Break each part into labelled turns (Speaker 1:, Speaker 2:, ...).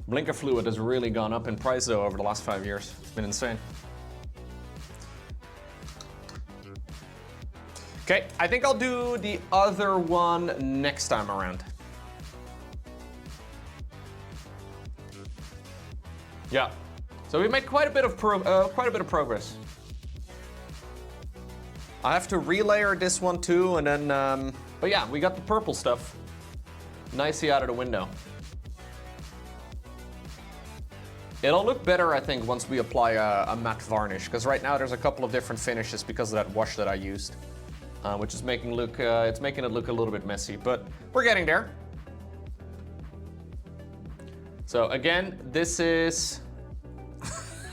Speaker 1: Blinker fluid has really gone up in price though over the last 5 years. It's been insane. Okay, I think I'll do the other one next time around. Yeah, so we made quite a bit of progress. I have to relayer this one too, and then, but yeah, we got the purple stuff nicely out of the window. It'll look better, I think, once we apply a matte varnish, because right now there's a couple of different finishes because of that wash that I used, which is making it look a little bit messy, but we're getting there. So again, this is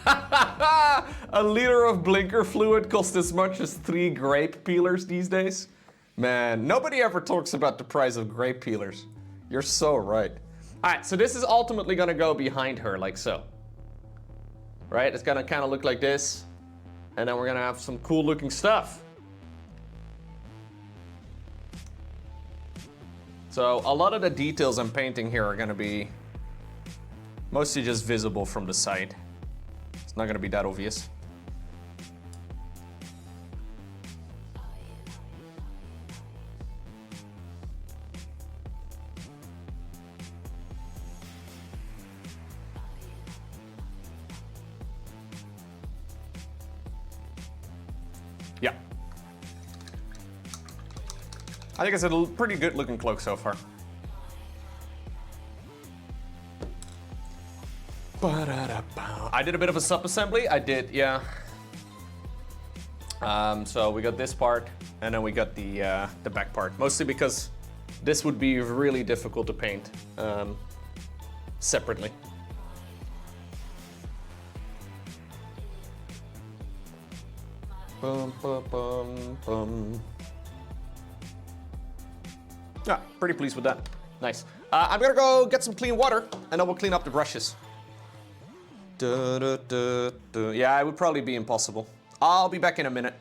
Speaker 1: a liter of blinker fluid costs as much as 3 grape peelers these days. Man, nobody ever talks about the price of grape peelers. You're so right. All right, so this is ultimately gonna go behind her like so. Right, it's gonna kind of look like this, and then we're gonna have some cool looking stuff. So a lot of the details I'm painting here are gonna be mostly just visible from the side. It's not gonna be that obvious. Yeah. I think it's a pretty good looking cloak so far. I did a bit of a sub-assembly. I did, yeah. So we got this part, and then we got the back part. Mostly because this would be really difficult to paint separately. Bum, bum, bum, bum. Yeah, pretty pleased with that. Nice. I'm gonna go get some clean water, and then we'll clean up the brushes. Yeah, it would probably be impossible. I'll be back in a minute.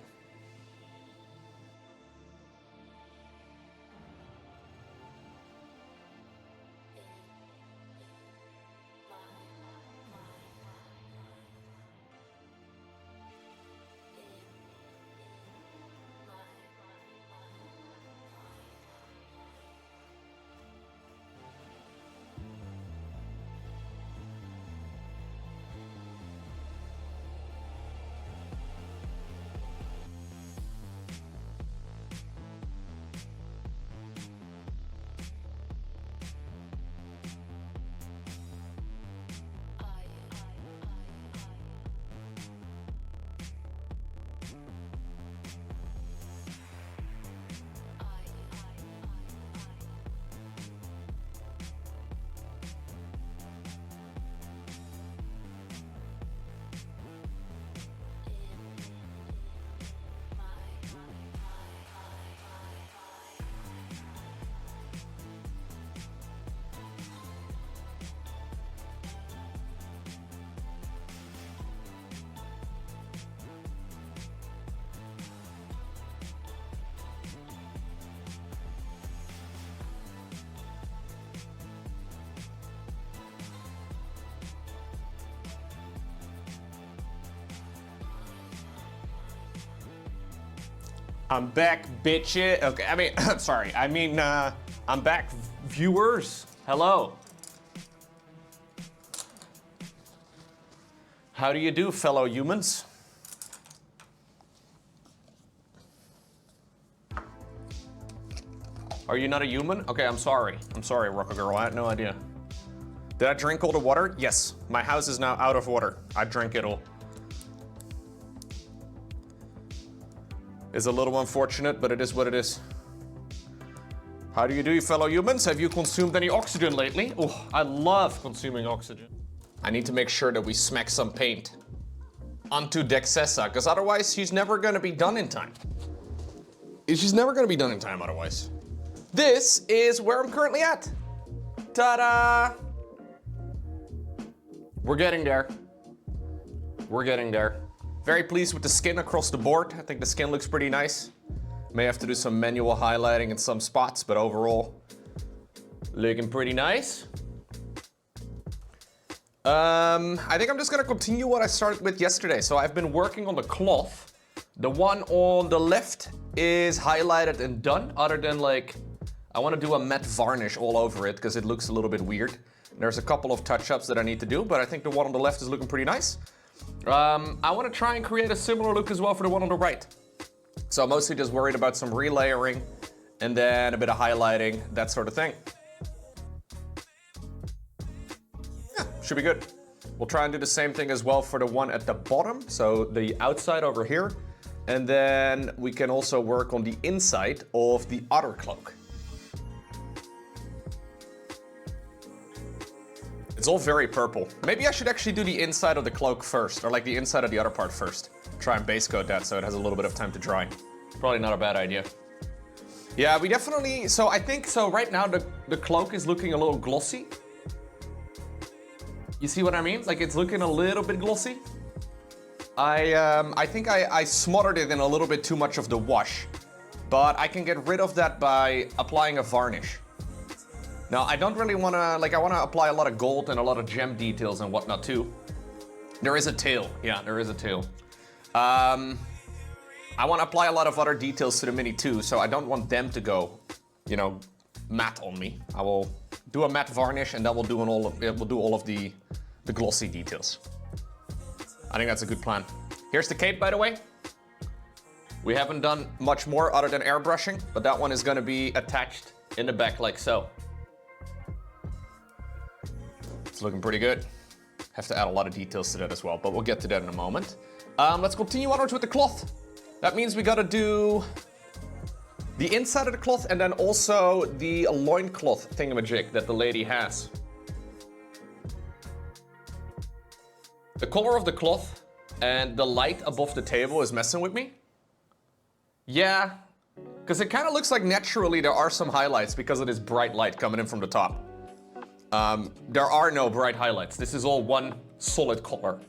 Speaker 1: I'm back, bitches. Okay, I mean, sorry. I mean, I'm back, viewers. Hello. How do you do, fellow humans? Are you not a human? Okay, I'm sorry. I'm sorry, Rocco Girl. I had no idea. Did I drink all the water? Yes. My house is now out of water. I drank it all. It's a little unfortunate, but it is what it is. How do you do, fellow humans? Have you consumed any oxygen lately? Oh, I love consuming oxygen. I need to make sure that we smack some paint onto Dexcessa, because otherwise she's never gonna be done in time. She's never gonna be done in time otherwise. This is where I'm currently at. Ta-da! We're getting there. We're getting there. Very pleased with the skin across the board. I think the skin looks pretty nice. May have to do some manual highlighting in some spots, but overall, looking pretty nice. I think I'm just gonna continue what I started with yesterday. So I've been working on the cloth. The one on the left is highlighted and done, other than like, I wanna do a matte varnish all over it because it looks a little bit weird. There's a couple of touch-ups that I need to do, but I think the one on the left is looking pretty nice. I wanna try and create a similar look as well for the one on the right. So I'm mostly just worried about some relayering and then a bit of highlighting, that sort of thing. Yeah, should be good. We'll try and do the same thing as well for the one at the bottom, so the outside over here. And then we can also work on the inside of the other cloak. It's all very purple. Maybe I should actually do the inside of the cloak first, or like the inside of the other part first. Try and base coat that so it has a little bit of time to dry. Probably not a bad idea. Yeah, we definitely, so I think, so right now the cloak is looking a little glossy. You see what I mean? Like it's looking a little bit glossy. I think I smothered it in a little bit too much of the wash, but I can get rid of that by applying a varnish. Now, I don't really wanna, like I wanna apply a lot of gold and a lot of gem details and whatnot too. There is a tail, yeah, there is a tail. I wanna apply a lot of other details to the mini too, so I don't want them to go, you know, matte on me. I will do a matte varnish and that will do all of the glossy details. I think that's a good plan. Here's the cape, by the way. We haven't done much more other than airbrushing, but that one is gonna be attached in the back like so. It's looking pretty good. Have to add a lot of details to that as well, but we'll get to that in a moment. Let's continue onwards with the cloth. That means we gotta do the inside of the cloth and then also the loincloth thingamajig that the lady has. The color of the cloth and the light above the table is messing with me. Yeah, because it kind of looks like naturally there are some highlights because of this bright light coming in from the top. There are no bright highlights. This is all one solid color.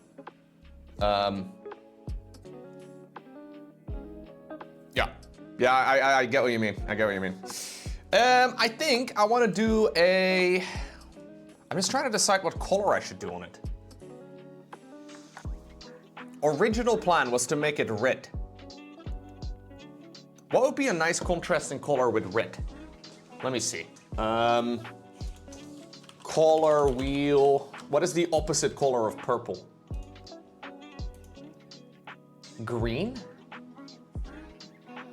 Speaker 1: Yeah, I get what you mean. I get what you mean. I think I want to do a... I'm just trying to decide what color I should do on it. Original plan was to make it red. What would be a nice contrasting color with red? Let me see. Color wheel. What is the opposite color of purple? Green?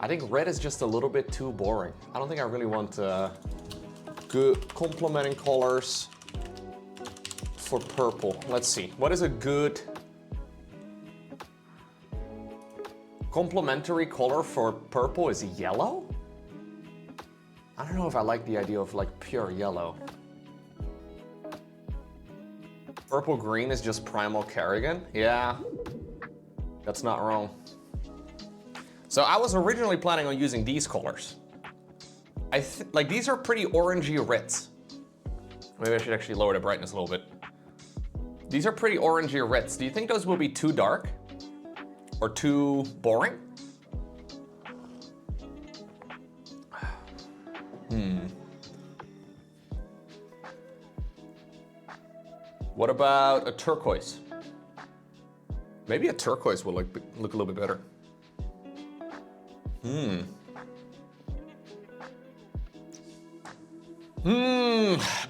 Speaker 1: I think red is just a little bit too boring. I don't think I really want good complementing colors for purple. Let's see. What is a good complementary color for purple? Is yellow? I don't know if I like the idea of like pure yellow. Purple green is just primal Kerrigan. Yeah, that's not wrong. So I was originally planning on using these colors. Like these are pretty orangey reds. Maybe I should actually lower the brightness a little bit. These are pretty orangey reds. Do you think those will be too dark? Or too boring? What about a turquoise? Maybe a turquoise will look a little bit better.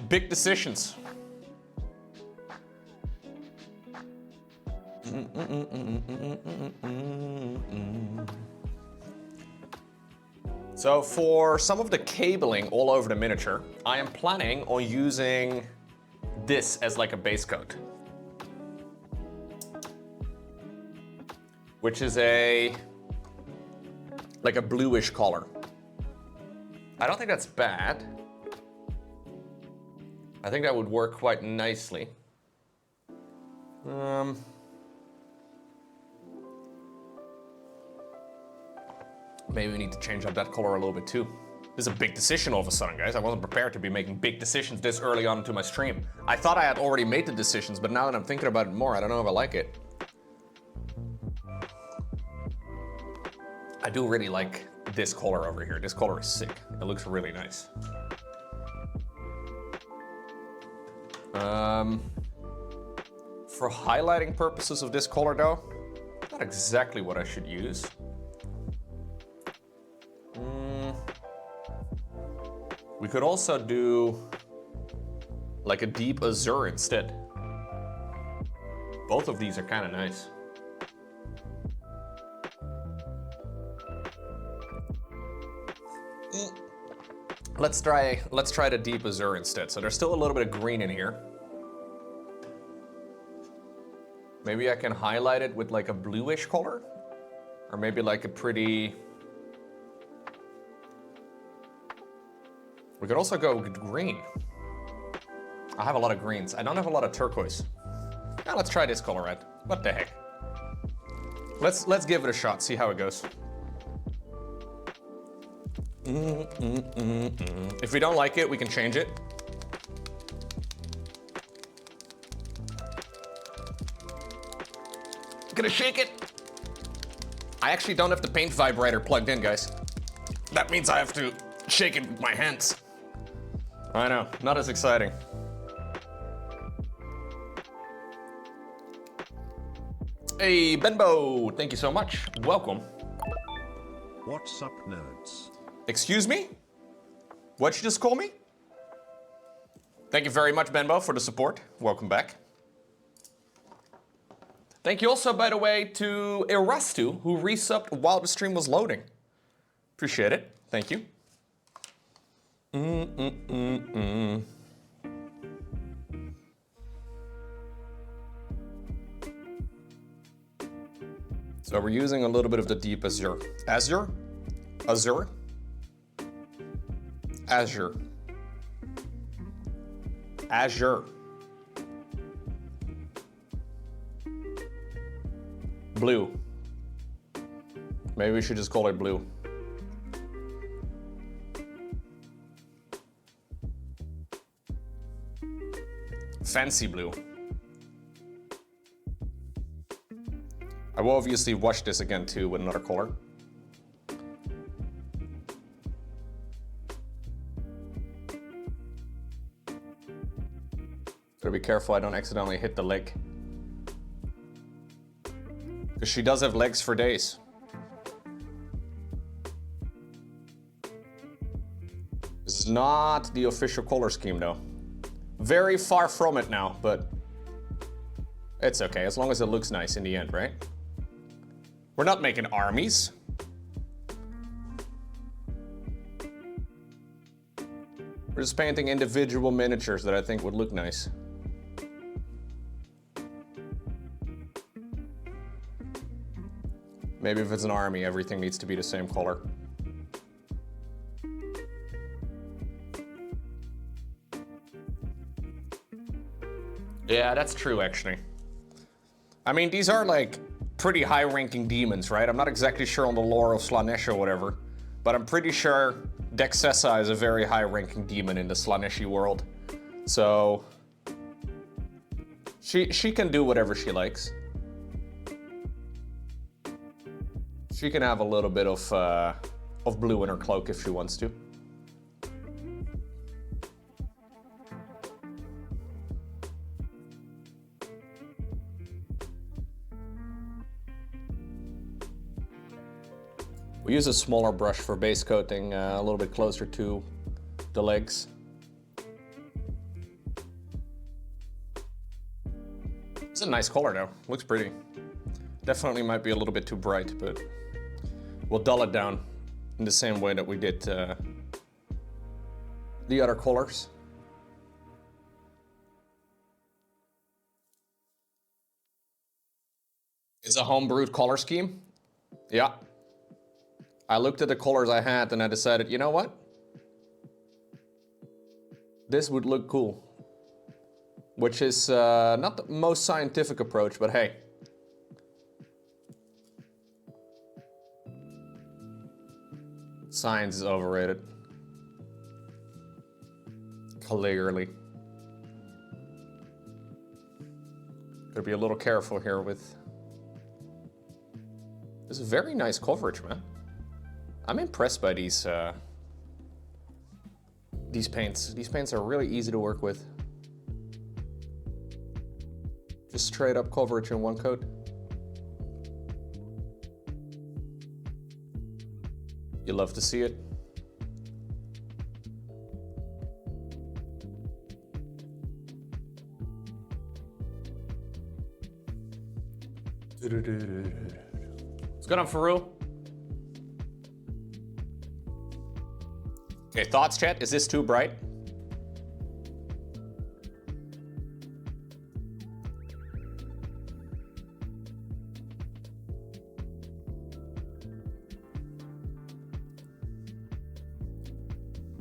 Speaker 1: Big decisions. So for some of the cabling all over the miniature, I am planning on using this as like a base coat, which is like a bluish color. I don't think that's bad. I think that would work quite nicely. Maybe we need to change up that color a little bit too. This is a big decision all of a sudden, guys. I wasn't prepared to be making big decisions this early on into my stream. I thought I had already made the decisions, but now that I'm thinking about it more, I don't know if I like it. I do really like this color over here. This color is sick. It looks really nice. For highlighting purposes of this color though, not exactly what I should use. We could also do like a deep azure instead. Both of these are kind of nice. Let's try the deep azure instead. So there's still a little bit of green in here. Maybe I can highlight it with like a bluish color, or maybe like a pretty. We could also go with green. I have a lot of greens. I don't have a lot of turquoise. Now let's try this color red. What the heck? Let's give it a shot. See how it goes. If we don't like it, we can change it. Gonna shake it. I actually don't have the paint vibrator plugged in, guys. That means I have to shake it with my hands. I know, not as exciting. Hey, Benbo, thank you so much. Welcome.
Speaker 2: What's up, nerds?
Speaker 1: Excuse me? What'd you just call me? Thank you very much, Benbo, for the support. Welcome back. Thank you also, by the way, to Erastu, who resubbed while the stream was loading. Appreciate it. Thank you. So we're using a little bit of the deep azure. Azure? Azure? Azure. Azure. Blue. Maybe we should just call it blue. Fancy blue. I will obviously wash this again too with another color. Gotta be careful I don't accidentally hit the leg. Because she does have legs for days. This is not the official color scheme though. Very far from it now, but it's okay as long as it looks nice in the end, right? We're not making armies. We're just painting individual miniatures that I think would look nice. Maybe if it's an army, everything needs to be the same color. Yeah, that's true, actually. I mean, these are like pretty high-ranking demons, right? I'm not exactly sure on the lore of Slaanesh or whatever, but I'm pretty sure Dexcessa is a very high-ranking demon in the Slaaneshi world. So she can do whatever she likes. She can have a little bit of blue in her cloak if she wants to. We use a smaller brush for base coating, a little bit closer to the legs. It's a nice color though, looks pretty. Definitely might be a little bit too bright, but we'll dull it down in the same way that we did the other colors. It's a homebrewed color scheme. Yeah. I looked at the colors I had and I decided, you know what? This would look cool. Which is not the most scientific approach, but hey. Science is overrated. Clearly. Gotta be a little careful here with... This is very nice coverage, man. I'm impressed by these paints. These paints are really easy to work with. Just straight up coverage in one coat. You love to see it. What's going on, Faru? Okay, thoughts, chat? Is this too bright?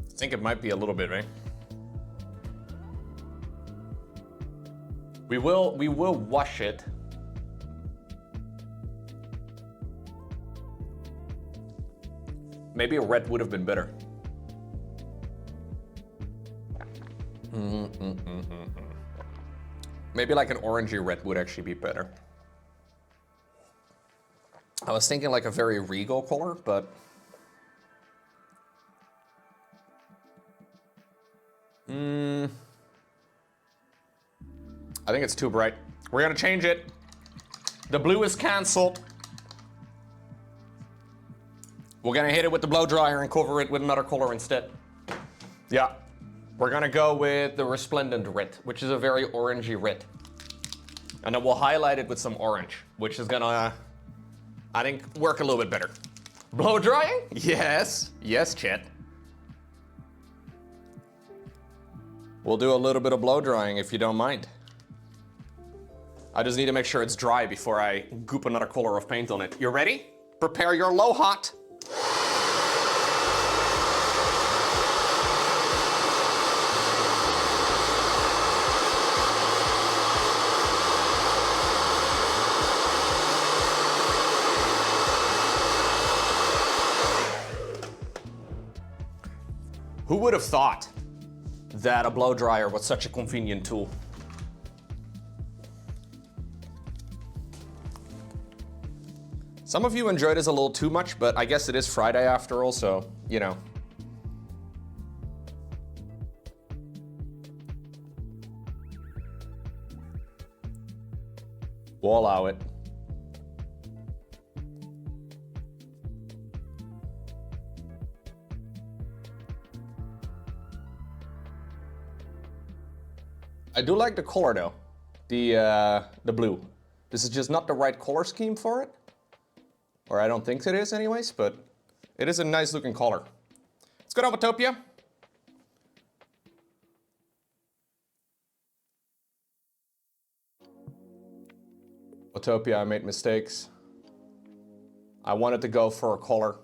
Speaker 1: I think it might be a little bit, right? We will wash it. Maybe a red would have been better. Maybe like an orangey red would actually be better. I was thinking like a very regal color, but I think it's too bright. We're gonna change it. The blue is canceled. We're gonna hit it with the blow dryer and cover it with another color instead. Yeah, we're gonna go with the resplendent red, which is a very orangey red. And then we'll highlight it with some orange, which is gonna, I think, work a little bit better. Blow drying? Yes, yes, chat. We'll do a little bit of blow drying if you don't mind. I just need to make sure it's dry before I goop another color of paint on it. You ready? Prepare your low hot. Who would have thought that a blow dryer was such a convenient tool? Some of you enjoyed this a little too much, but I guess it is Friday after all, so, you know. We'll allow it. I do like the color though, the blue. This is just not the right color scheme for it. Or I don't think it is anyways, but it is a nice looking color. Let's go to Utopia. Utopia, I made mistakes. I wanted to go for a color,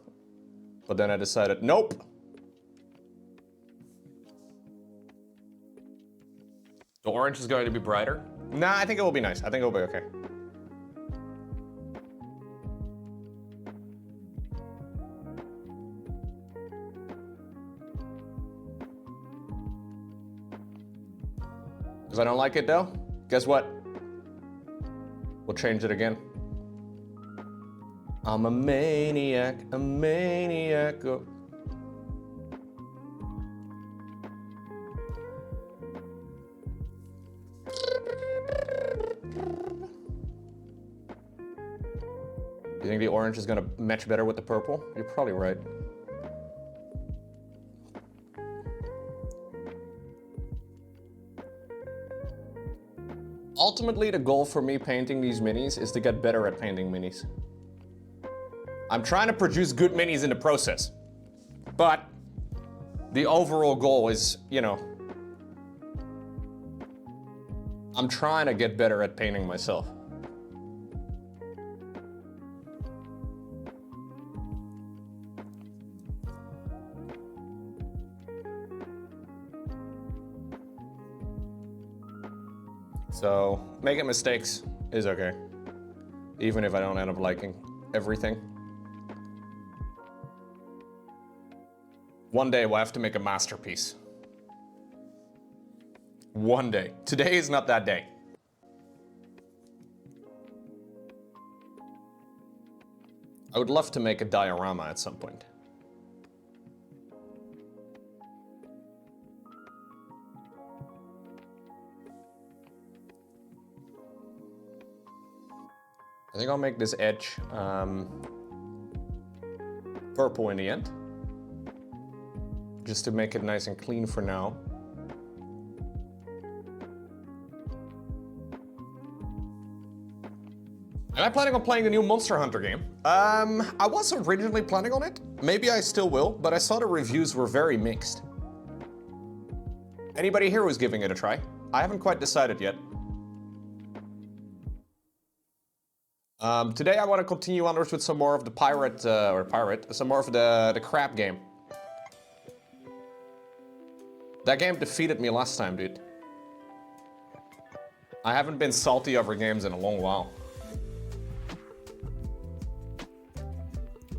Speaker 1: but then I decided, nope. The orange is going to be brighter. Nah, I think it will be nice. I think it will be okay. If I don't like it though, guess what? We'll change it again. I'm a maniac, a maniac. Oh. You think the orange is gonna match better with the purple? You're probably right. Ultimately, the goal for me painting these minis is to get better at painting minis. I'm trying to produce good minis in the process, but the overall goal is, you know, I'm trying to get better at painting myself. So, making mistakes is okay, even if I don't end up liking everything. One day we'll have to make a masterpiece. One day. Today is not that day. I would love to make a diorama at some point. I think I'll make this edge purple in the end. Just to make it nice and clean for now. Am I planning on playing the new Monster Hunter game? I was originally planning on it. Maybe I still will, but I saw the reviews were very mixed. Anybody here who's giving it a try? I haven't quite decided yet. Today I want to continue onwards with some more of the some more of the crab game. That game defeated me last time, dude. I haven't been salty over games in a long while.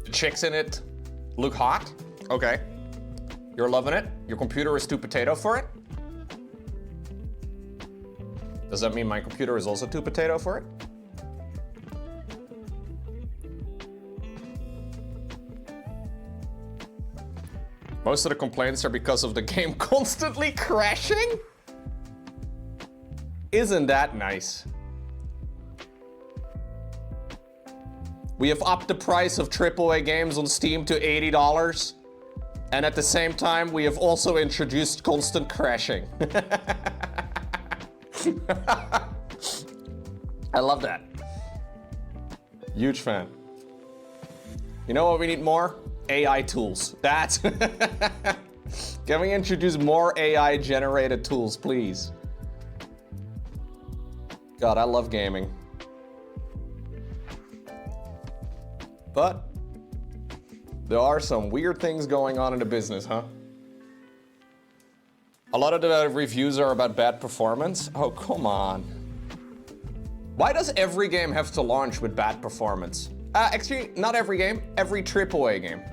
Speaker 1: The chicks in it look hot. Okay. You're loving it. Your computer is too potato for it. Does that mean my computer is also too potato for it? Most of the complaints are because of the game constantly crashing? Isn't that nice? We have upped the price of AAA games on Steam to $80. And at the same time, we have also introduced constant crashing. I love that. Huge fan. You know what we need more? AI tools. That's... Can we introduce more AI generated tools, please? God, I love gaming. But there are some weird things going on in the business, huh? A lot of the reviews are about bad performance. Oh, come on. Why does every game have to launch with bad performance? Actually, not every game, every AAA game.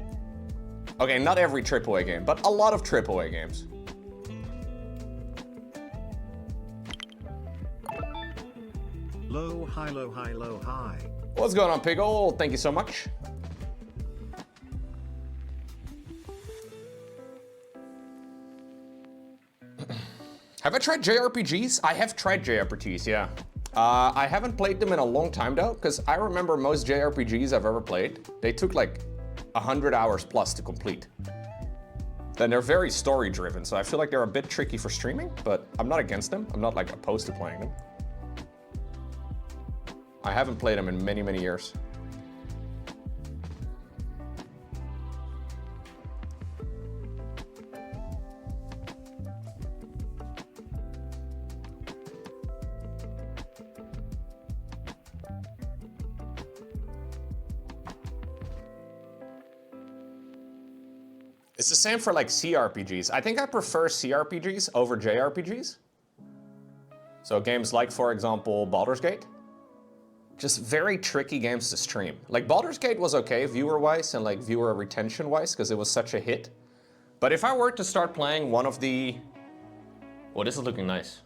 Speaker 1: Okay, not every AAA game, but a lot of AAA games.
Speaker 2: Low, high, low, high, low, high.
Speaker 1: What's going on, Piggle? Thank you so much. Have I tried JRPGs? I have tried JRPGs, yeah. I haven't played them in a long time though, because I remember most JRPGs I've ever played, they took like 100 hours plus to complete. Then they're very story driven, so I feel like they're a bit tricky for streaming, but I'm not against them. I'm not like opposed to playing them. I haven't played them in many, many years. It's the same for like CRPGs. I think I prefer CRPGs over JRPGs. So games like, for example, Baldur's Gate. Just very tricky games to stream. Like Baldur's Gate was okay viewer-wise and like viewer retention-wise because it was such a hit. But if I were to start playing one of the... Oh, this is looking nice.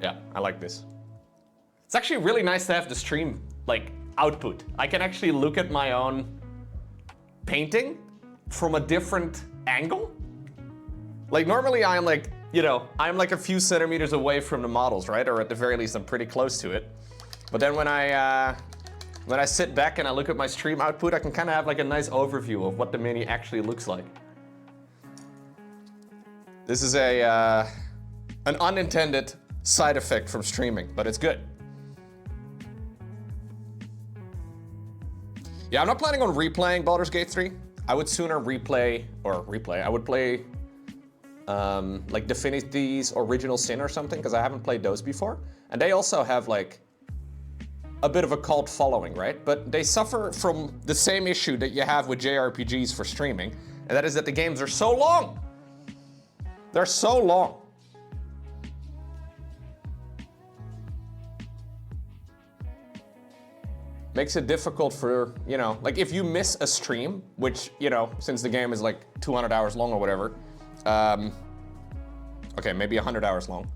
Speaker 1: Yeah, I like this. It's actually really nice to have the stream like output. I can actually look at my own painting from a different angle. Like normally I'm like, you know, I'm like a few centimeters away from the models, right? Or at the very least, I'm pretty close to it. But then when I sit back and I look at my stream output, I can kind of have like a nice overview of what the mini actually looks like. This is an unintended side effect from streaming, but it's good. Yeah, I'm not planning on replaying Baldur's Gate 3. I would sooner I would play like Divinity's Original Sin or something, because I haven't played those before. And they also have like a bit of a cult following, right? But they suffer from the same issue that you have with JRPGs for streaming, and that is that the games are so long. They're so long. Makes it difficult for, you know, like if you miss a stream, which, you know, since the game is like 200 hours long or whatever, okay, maybe 100 hours long,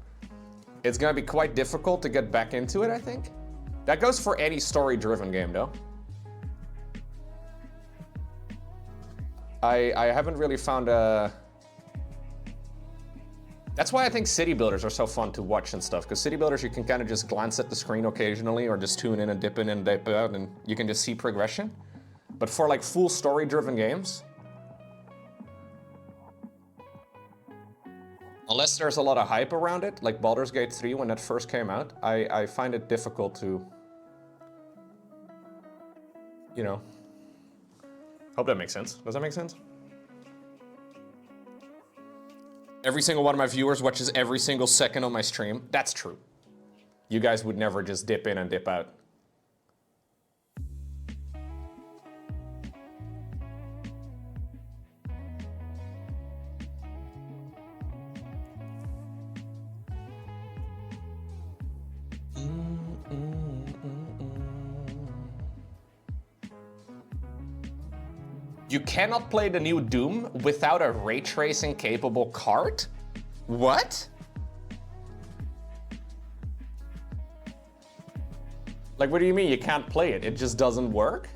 Speaker 1: it's gonna be quite difficult to get back into it, I think. That goes for any story-driven game, though. I haven't really found a That's why I think city builders are so fun to watch and stuff, because city builders you can kind of just glance at the screen occasionally or just tune in and dip out and you can just see progression. But for like full story-driven games, unless there's a lot of hype around it, like Baldur's Gate 3 when that first came out, I find it difficult to, you know, hope that makes sense. Does that make sense? Every single one of my viewers watches every single second of my stream. That's true. You guys would never just dip in and dip out. You cannot play the new Doom without a ray tracing capable card? What? Like, what do you mean you can't play it? It just doesn't work?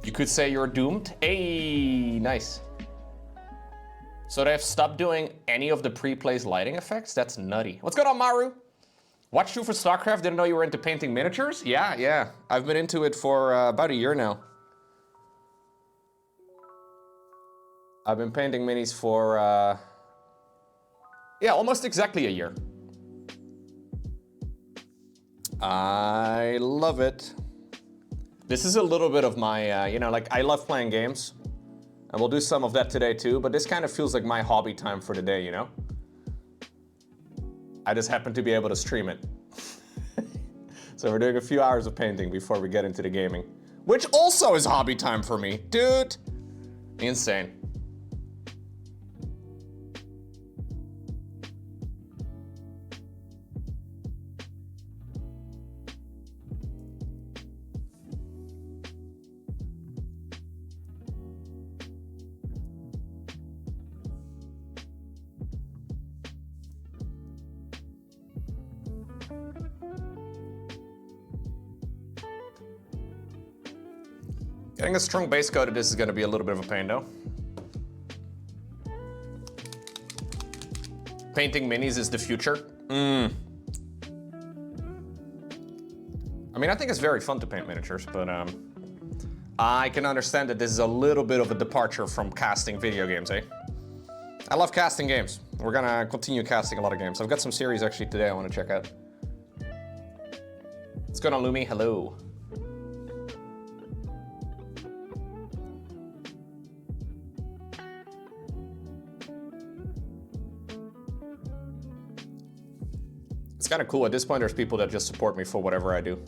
Speaker 1: You could say you're doomed. Hey, nice. So they've stopped doing any of the pre-placed lighting effects? That's nutty. What's going on, Maru? Watched you for StarCraft, didn't know you were into painting miniatures? Yeah. I've been into it for about a year now. I've been painting minis for, yeah, almost exactly a year. I love it. This is a little bit of my, you know, like I love playing games. And we'll do some of that today too, but this kind of feels like my hobby time for the day, you know? I just happen to be able to stream it. So we're doing a few hours of painting before we get into the gaming, which also is hobby time for me. Dude, insane. Getting a strong base coat of this is going to be a little bit of a pain though. Painting minis is the future. I mean, I think it's very fun to paint miniatures, but I can understand that this is a little bit of a departure from casting video games, eh? I love casting games. We're gonna continue casting a lot of games. I've got some series actually today I want to check out. What's going on, Lumi? Hello. It's kind of cool. At this point, there's people that just support me for whatever I do.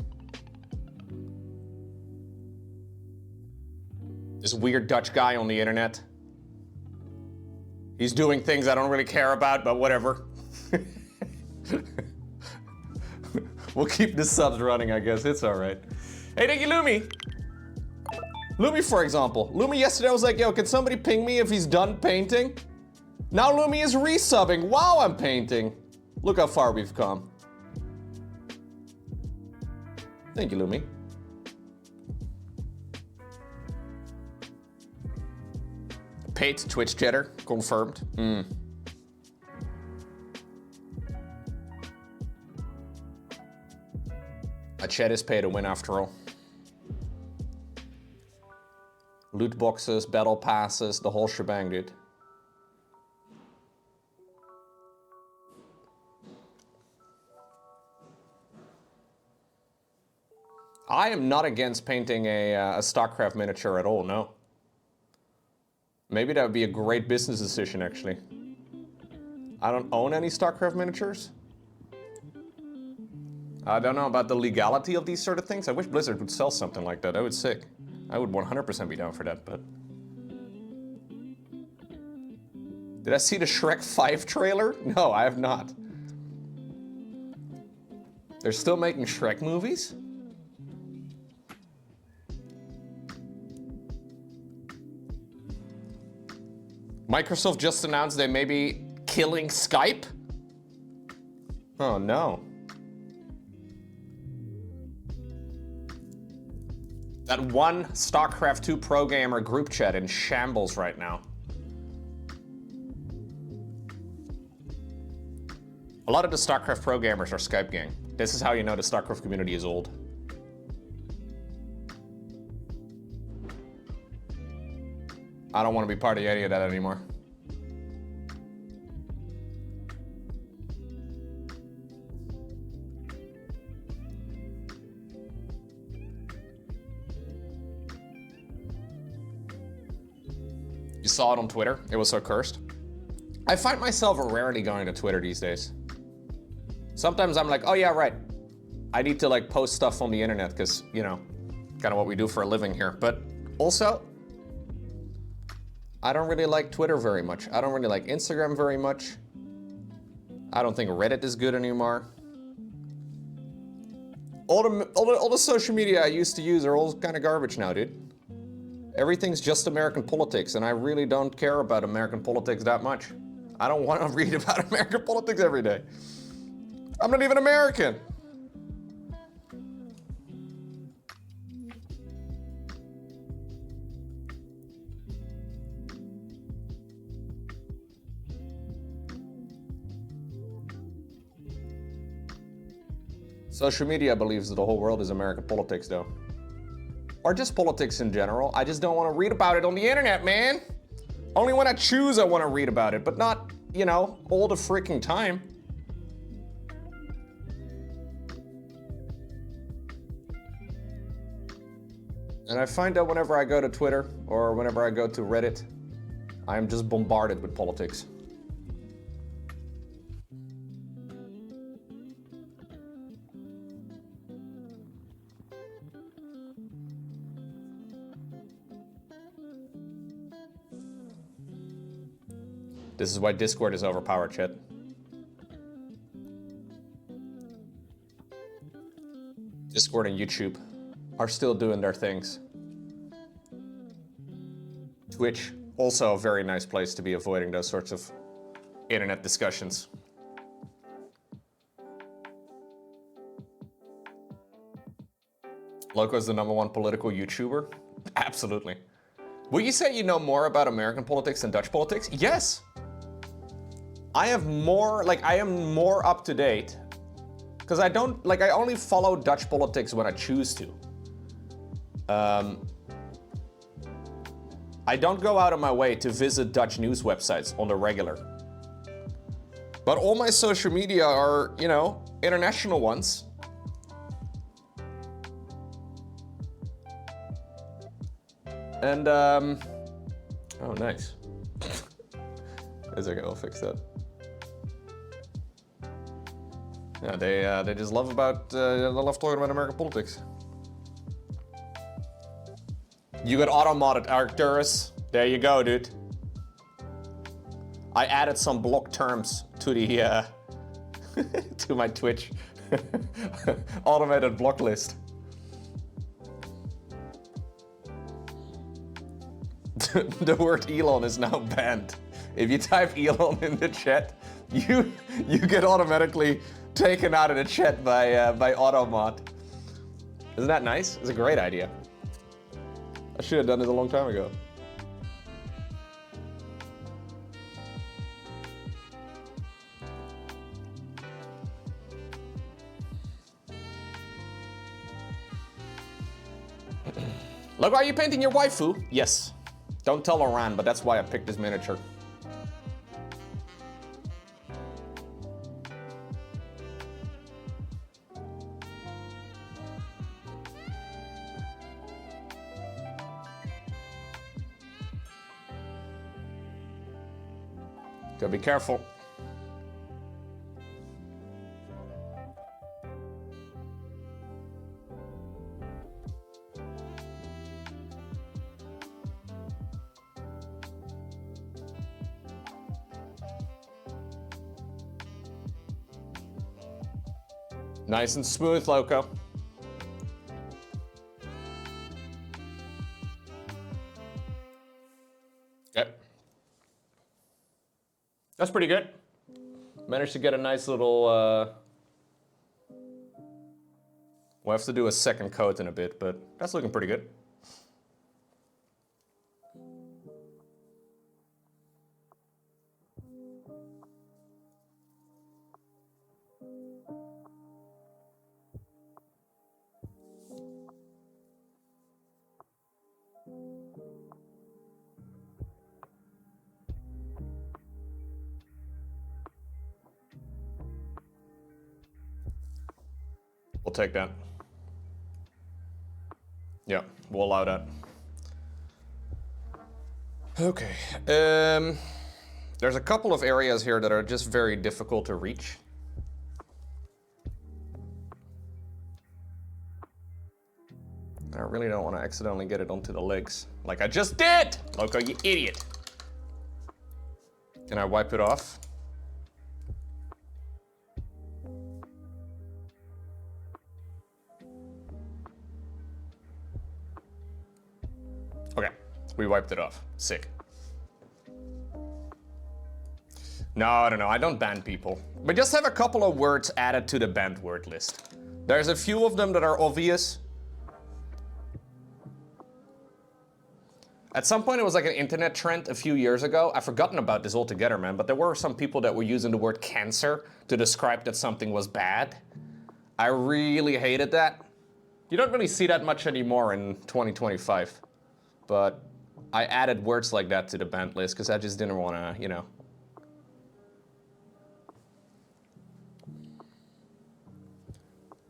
Speaker 1: This weird Dutch guy on the internet. He's doing things I don't really care about, but whatever. We'll keep the subs running, I guess. It's all right. Hey, thank you, Lumi. Lumi, for example. Lumi yesterday was like, yo, can somebody ping me if he's done painting? Now Lumi is resubbing while I'm painting. Look how far we've come. Thank you, Lumi. Paid Twitch chatter, confirmed. A chat is pay to win after all. Loot boxes, battle passes, the whole shebang, dude. I am not against painting a StarCraft miniature at all, no. Maybe that would be a great business decision, actually. I don't own any StarCraft miniatures. I don't know about the legality of these sort of things. I wish Blizzard would sell something like that. That would be sick. I would 100% be down for that, but... Did I see the Shrek 5 trailer? No, I have not. They're still making Shrek movies? Microsoft just announced they may be killing Skype? Oh no. That one StarCraft 2 pro gamer group chat in shambles right now. A lot of the StarCraft pro gamers are Skype gang. This is how you know the StarCraft community is old. I don't want to be part of any of that anymore. You saw it on Twitter? It was so cursed. I find myself rarely going to Twitter these days. Sometimes I'm like, oh yeah, right. I need to like post stuff on the internet because, you know, kind of what we do for a living here. But also, I don't really like Twitter very much. I don't really like Instagram very much. I don't think Reddit is good anymore. All the social media I used to use are all kind of garbage now, dude. Everything's just American politics, and I really don't care about American politics that much. I don't want to read about American politics every day. I'm not even American. Social media believes that the whole world is American politics, though. Or just politics in general. I just don't want to read about it on the internet, man. Only when I choose I want to read about it, but not, you know, all the freaking time. And I find that whenever I go to Twitter or whenever I go to Reddit, I am just bombarded with politics. This is why Discord is overpowered, chat. Discord and YouTube are still doing their things. Twitch, also a very nice place to be avoiding those sorts of internet discussions. Lowko is the #1 political YouTuber? Absolutely. Will you say you know more about American politics than Dutch politics? Yes. I am more up to date because I only follow Dutch politics when I choose to. I don't go out of my way to visit Dutch news websites on the regular. But all my social media are, you know, international ones. And, oh, nice. It's okay, I'll fix that. Yeah, they just love talking about American politics. You got auto-modded, Arcturus. There you go, dude. I added some block terms to the, to my Twitch automated block list. The word Elon is now banned. If you type Elon in the chat, you get automatically taken out of the chat by automod. Isn't that nice? It's a great idea. I should have done this a long time ago. Look, are you painting your waifu? Yes. Don't tell Iran, but that's why I picked this miniature. Gotta be careful. Nice and smooth, Lowko. Okay. That's pretty good. Managed to get a nice little, we'll have to do a second coat in a bit, but that's looking pretty good. We'll take that. Yeah, we'll allow that. Okay. There's a couple of areas here that are just very difficult to reach. I really don't want to accidentally get it onto the legs. Like I just did! Lowko, you idiot. Can I wipe it off? Okay, we wiped it off. Sick. No, I don't ban people. We just have a couple of words added to the banned word list. There's a few of them that are obvious. At some point it was like an internet trend a few years ago. I've forgotten about this altogether, man, but there were some people that were using the word cancer to describe that something was bad. I really hated that. You don't really see that much anymore in 2025. But I added words like that to the banned list because I just didn't want to, you know.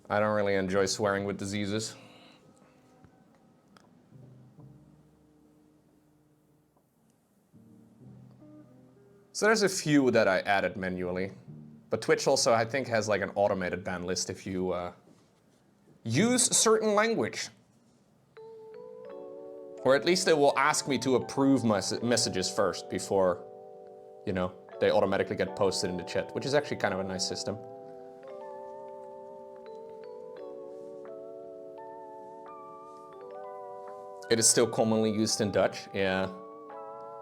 Speaker 1: I don't really enjoy swearing with diseases. So there's a few that I added manually. But Twitch also, I think, has like an automated ban list if you use certain language. Or at least they will ask me to approve my messages first before, you know, they automatically get posted in the chat, which is actually kind of a nice system. It is still commonly used in Dutch, yeah.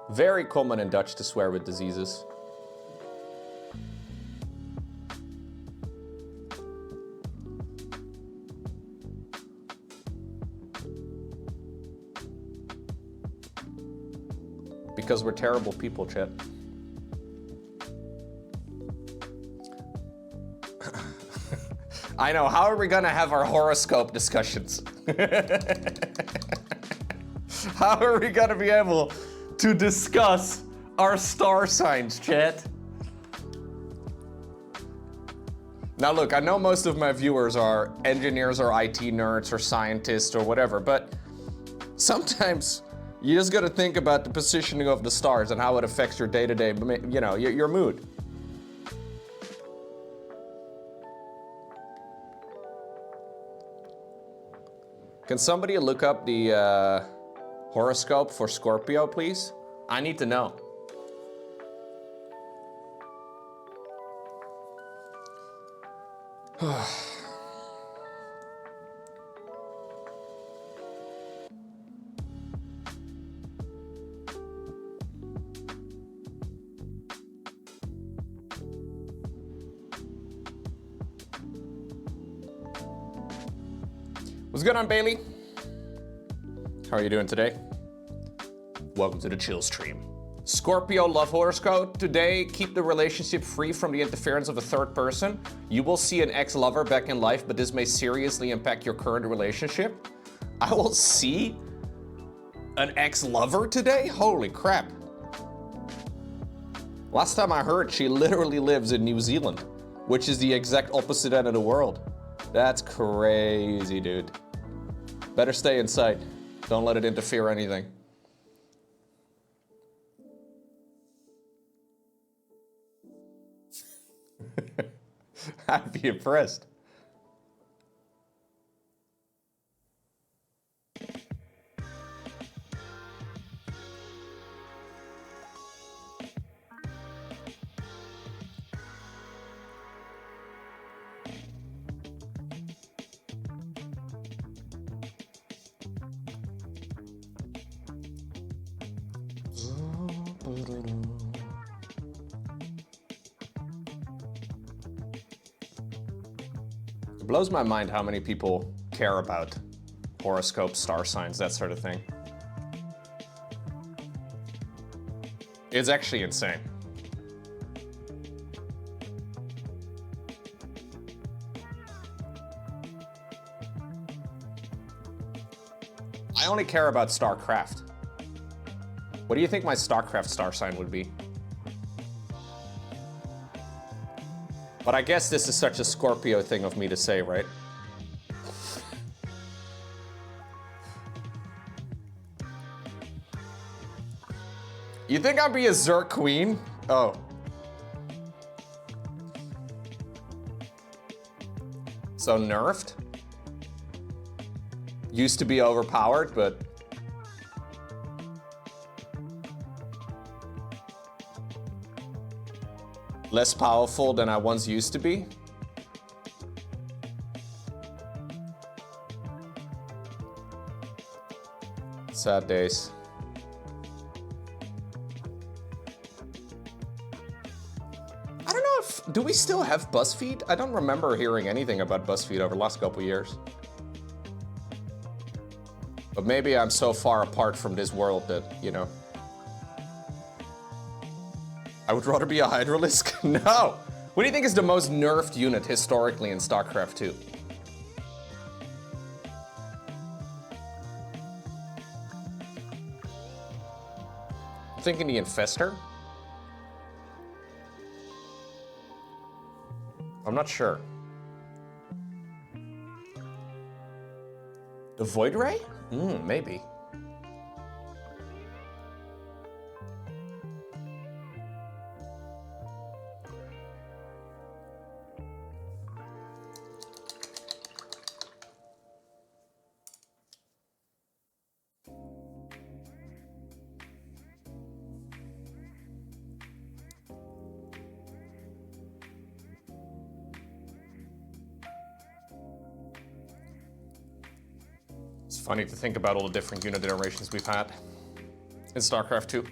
Speaker 1: Very common in Dutch to swear with diseases. Because we're terrible people, chat. I know, how are we gonna have our horoscope discussions? How are we gonna be able to discuss our star signs, chat? Now look, I know most of my viewers are engineers or IT nerds or scientists or whatever, but sometimes you just gotta think about the positioning of the stars and how it affects your day-to-day, you know, your mood. Can somebody look up the horoscope for Scorpio, please? I need to know. What's good on Bailey? How are you doing today? Welcome to the chill stream. Scorpio love horoscope. Today, keep the relationship free from the interference of a third person. You will see an ex-lover back in life, but this may seriously impact your current relationship. I will see an ex-lover today? Holy crap. Last time I heard, she literally lives in New Zealand, which is the exact opposite end of the world. That's crazy, dude. Better stay inside. Don't let it interfere anything. I'd be impressed. It blows my mind how many people care about horoscopes, star signs, that sort of thing. It's actually insane. I only care about StarCraft. What do you think my StarCraft star sign would be? But I guess this is such a Scorpio thing of me to say, right? You think I'd be a Zerg queen? Oh. So nerfed? Used to be overpowered, but... less powerful than I once used to be? Sad days. I don't know if... do we still have BuzzFeed? I don't remember hearing anything about BuzzFeed over the last couple years. But maybe I'm so far apart from this world that, you know... I would rather be a Hydralisk? No! What do you think is the most nerfed unit historically in StarCraft 2? I'm thinking the Infestor? I'm not sure. The Void Ray? Maybe. It's funny to think about all the different unit iterations we've had in StarCraft 2.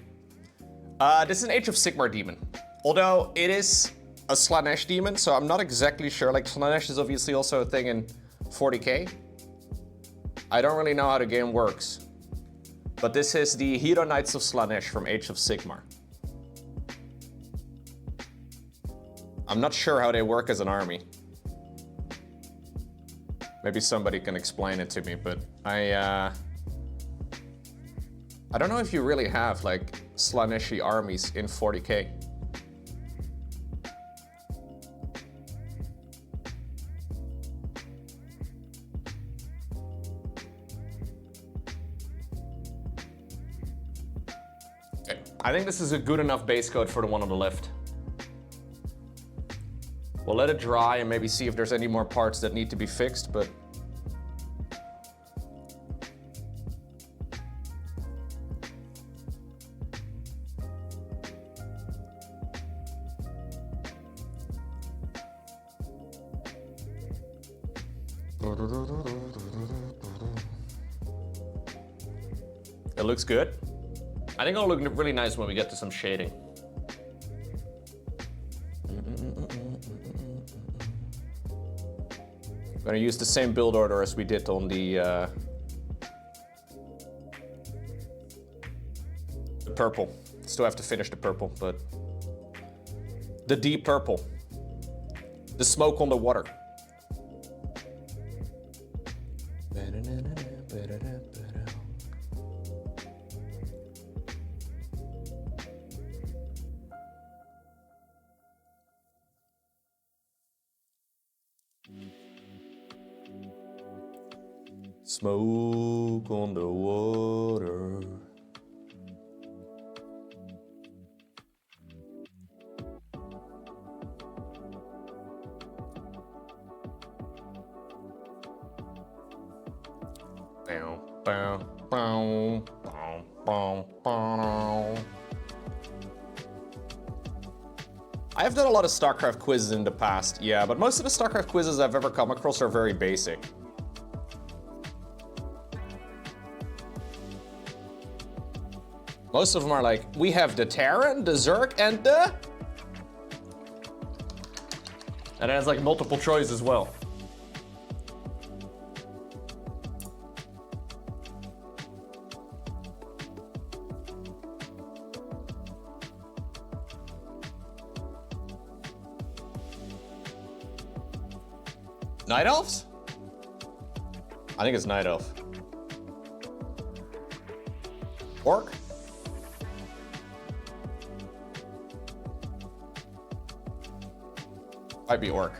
Speaker 1: This is an Age of Sigmar demon. Although it is a Slaanesh demon, so I'm not exactly sure. Like, Slaanesh is obviously also a thing in 40k. I don't really know how the game works. But this is the Hero Knights of Slaanesh from Age of Sigmar. I'm not sure how they work as an army. Maybe somebody can explain it to me, but I don't know if you really have, like, Slaaneshi armies in 40k. Okay. I think this is a good enough base code for the one on the left. We'll let it dry and maybe see if there's any more parts that need to be fixed, but... it looks good. I think it'll look really nice when we get to some shading. I'm gonna use the same build order as we did on the purple. Still have to finish the purple, but the deep purple. The smoke on the water. Smoke on the water. Bow, bow, bow, bow, bow, bow. I have done a lot of StarCraft quizzes in the past, yeah, but most of the StarCraft quizzes I've ever come across are very basic. Most of them are like, we have the Terran, the Zerg, and the... And it has like multiple choice as well. Night Elves? I think it's Night Elf. Orc? Might be Orc.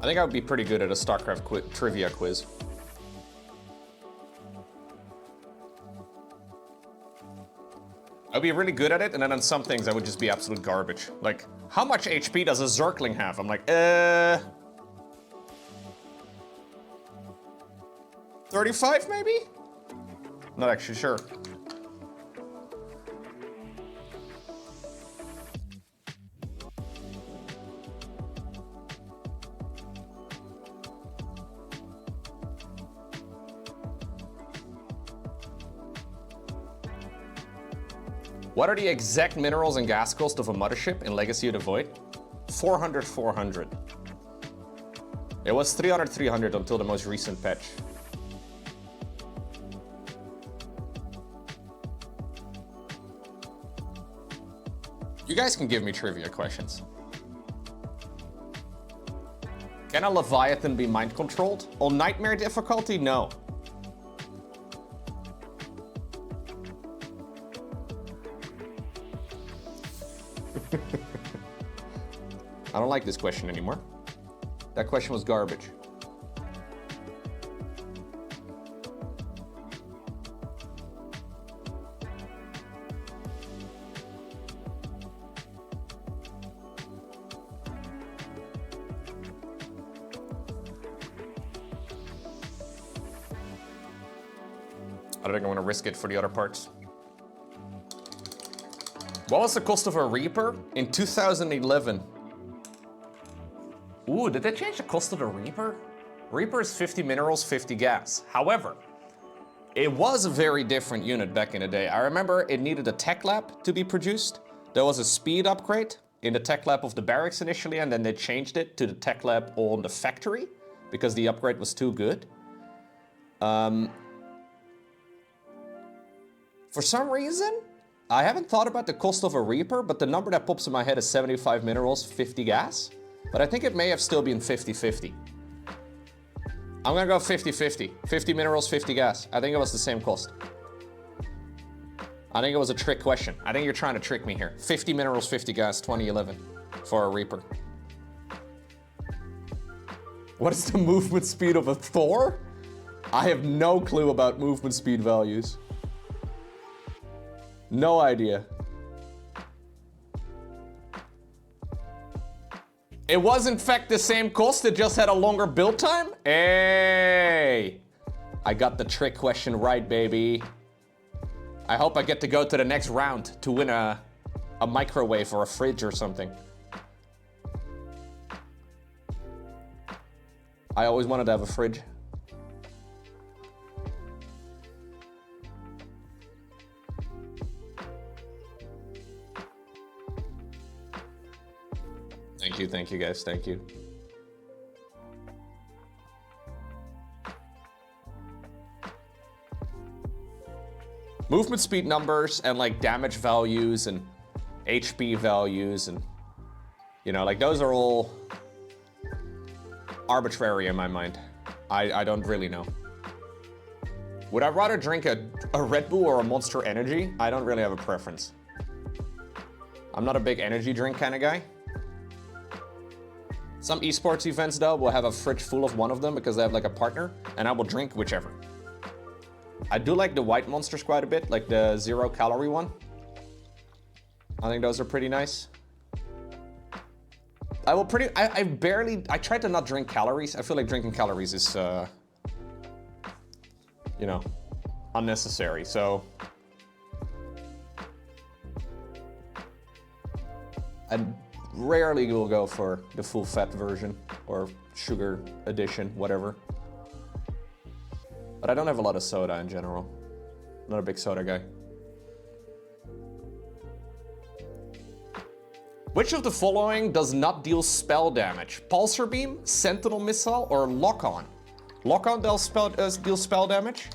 Speaker 1: I think I would be pretty good at a StarCraft trivia quiz. I'd be really good at it, and then on some things I would just be absolute garbage. Like, how much HP does a Zergling have? I'm like, 35 maybe? Not actually sure. What are the exact minerals and gas cost of a mothership in Legacy of the Void? 400, 400. It was 300, 300 until the most recent patch. You guys can give me trivia questions. Can a Leviathan be mind controlled? On Nightmare difficulty, no. I don't like this question anymore. That question was garbage. I don't think I want to risk it for the other parts. What was the cost of a Reaper in 2011? Ooh, did they change the cost of the Reaper? Reaper is 50 minerals, 50 gas. However, it was a very different unit back in the day. I remember it needed a tech lab to be produced. There was a speed upgrade in the tech lab of the barracks initially, and then they changed it to the tech lab on the factory because the upgrade was too good. For some reason, I haven't thought about the cost of a Reaper, but the number that pops in my head is 75 minerals, 50 gas. But I think it may have still been 50-50. I'm gonna go 50-50. 50 minerals, 50 gas. I think it was the same cost. I think it was a trick question. I think you're trying to trick me here. 50 minerals, 50 gas, 2011 for a Reaper. What is the movement speed of a Thor? I have no clue about movement speed values. No idea. It was in fact the same cost, it just had a longer build time? Hey! I got the trick question right, baby. I hope I get to go to the next round to win a microwave or a fridge or something. I always wanted to have a fridge. Thank you guys, thank you. Movement speed numbers and like damage values and HP values and, you know, like those are all arbitrary in my mind. I don't really know. Would I rather drink a Red Bull or a Monster Energy? I don't really have a preference. I'm not a big energy drink kind of guy. Some esports events though will have a fridge full of one of them because they have like a partner, and I will drink whichever. I do like the white monsters quite a bit, like the 0 calorie one. I think those are pretty nice. I try to not drink calories. I feel like drinking calories is, you know, unnecessary, so. I rarely will go for the full fat version or sugar addition, whatever. But I don't have a lot of soda in general. Not a big soda guy. Which of the following does not deal spell damage? Pulsar Beam, Sentinel Missile, or Lock-On? Lock-On deals spell damage.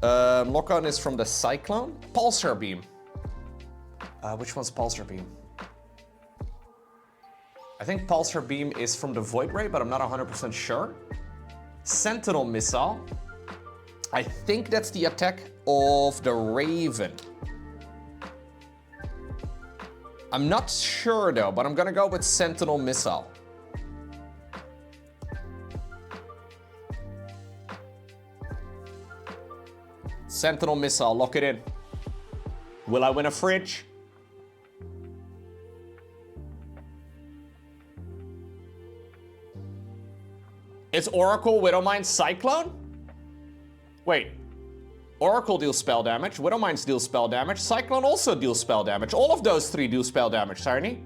Speaker 1: Lock-On is from the Cyclone. Pulsar Beam. Which one's Pulsar Beam? I think Pulsar Beam is from the Void Ray, but I'm not 100% sure. Sentinel Missile. I think that's the attack of the Raven. I'm not sure though, but I'm gonna go with Sentinel Missile. Sentinel missile, lock it in. Will I win a fridge? It's Oracle, Widowmine, Cyclone? Wait. Oracle deals spell damage, Widowmine deals spell damage, Cyclone also deals spell damage. All of those three do spell damage, Tiny.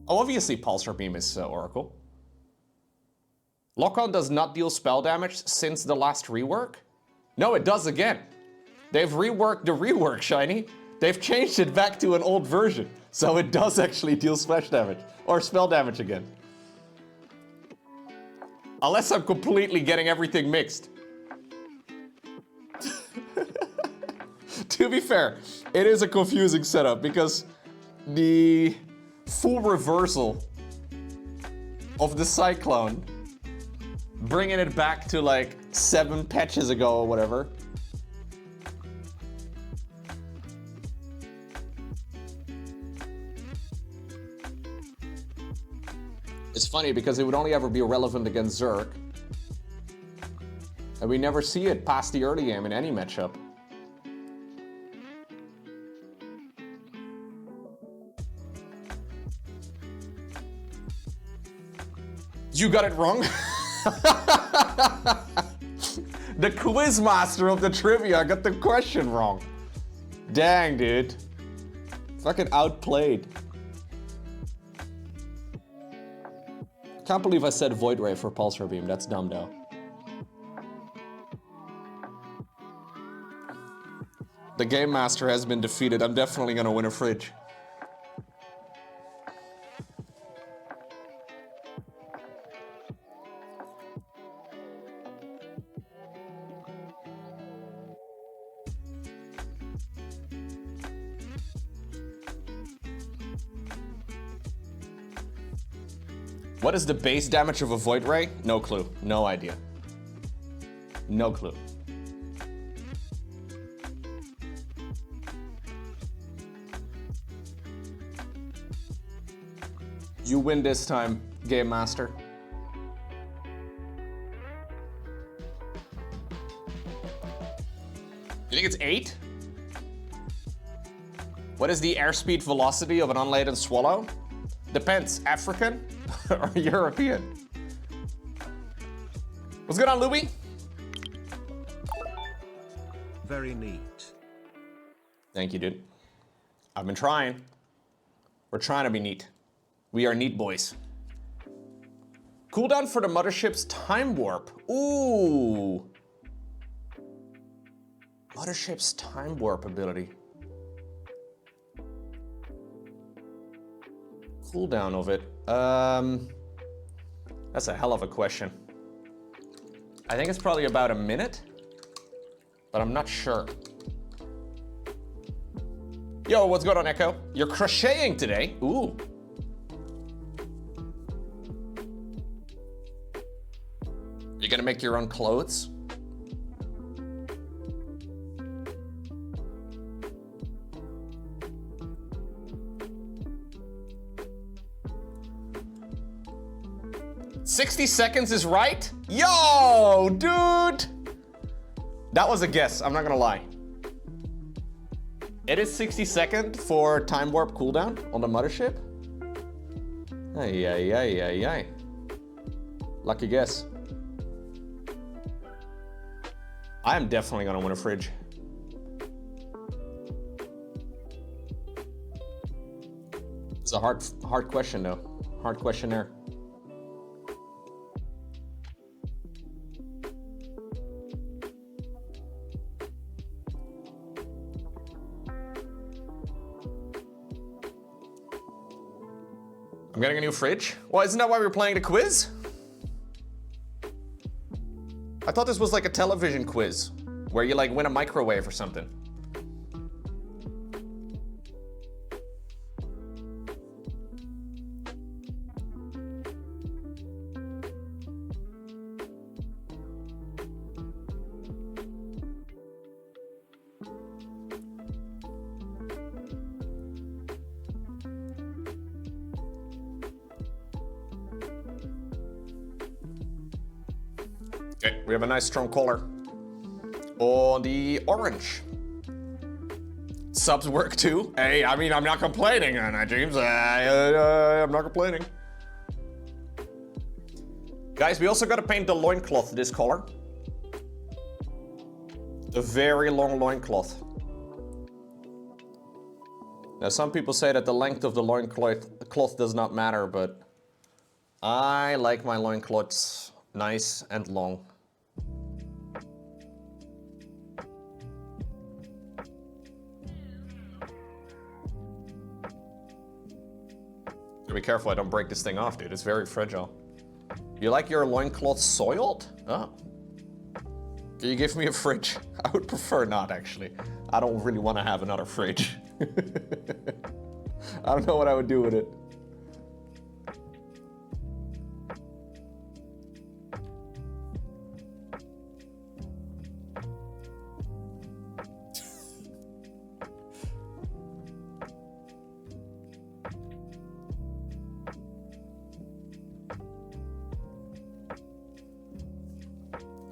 Speaker 1: Oh, obviously Pulsar Beam is Oracle. Lock-on does not deal spell damage since the last rework? No, it does again. They've reworked the rework, Shiny. They've changed it back to an old version. So it does actually deal splash damage. Or spell damage again. Unless I'm completely getting everything mixed. To be fair, it is a confusing setup because the full reversal of the Cyclone, bringing it back to like 7 patches ago or whatever. It's funny because it would only ever be relevant against Zerg. And we never see it past the early game in any matchup. You got it wrong? The quiz master of the trivia got the question wrong. Dang, dude. Fucking outplayed. Can't believe I said Void Ray for Pulsar Beam. That's dumb, though. The Game Master has been defeated. I'm definitely gonna win a fridge. What is the base damage of a Void Ray? No clue. No idea. No clue. You win this time, Game Master. You think it's 8? What is the airspeed velocity of an unladen swallow? Depends. African or European? What's good on, Louie?
Speaker 2: Very neat.
Speaker 1: Thank you, dude. I've been trying. We're trying to be neat. We are neat boys. Cooldown for the mothership's time warp. Ooh. Mothership's time warp ability. Cooldown of it. That's a hell of a question. I think it's probably about a minute, but I'm not sure. Yo, what's going on, Echo? You're crocheting today? Ooh. You're gonna make your own clothes? "60 seconds is right?" Yo, dude! That was a guess, I'm not gonna lie. It is 60 seconds for time warp cooldown on the mothership? Ay, ay, ay, ay, ay. Lucky guess. I am definitely gonna win a fridge. It's a hard question though. Hard questionnaire. I'm getting a new fridge? Well, isn't that why we're playing the quiz? I thought this was like a television quiz, where you like win a microwave or something. We have a nice strong color. On the orange. Subs work too. Hey, I mean, I'm not complaining, James. I'm not complaining. Guys, we also gotta paint the loincloth this color. A very long loincloth. Now, some people say that the length of the loincloth does not matter, but I like my loincloths nice and long. Be careful I don't break this thing off, dude. It's very fragile. You like your loincloth soiled? Oh. Can you give me a fridge? I would prefer not, actually. I don't really want to have another fridge. I don't know what I would do with it.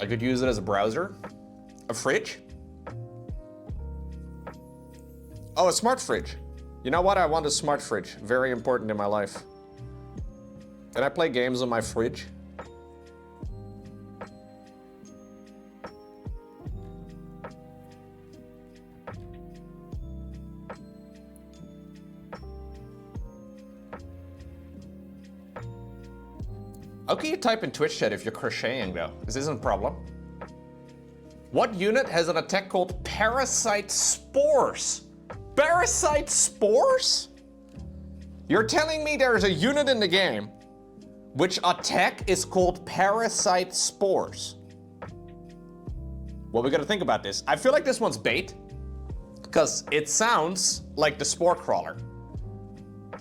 Speaker 1: I could use it as a browser. A fridge? Oh, a smart fridge. You know what? I want a smart fridge. Very important in my life. Can I play games on my fridge? How can you type in Twitch chat if you're crocheting though? This isn't a problem. What unit has an attack called Parasite Spores? Parasite Spores? You're telling me there's a unit in the game which attack is called Parasite Spores? Well, we gotta think about this. I feel like this one's bait because it sounds like the Spore Crawler.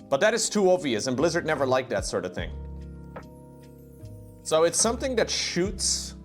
Speaker 1: But that is too obvious and Blizzard never liked that sort of thing. So it's something that shoots